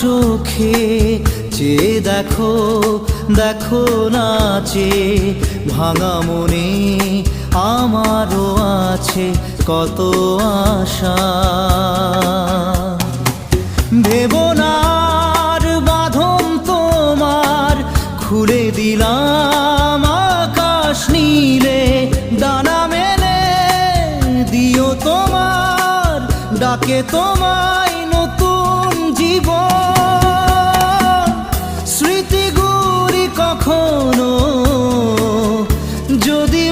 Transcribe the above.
চোখে চেয়ে দেখো, দেখো নাচে ভাঙা মনে আমারও আছে কত আশা। ভেবনার বাঁধন তোমার খুলে দিলাম আকাশ নীলে, ডানা মেলে দিও তোমার ডাকে তোমায় নতুন জীবন। স্মৃতিগুলি কখনো যদি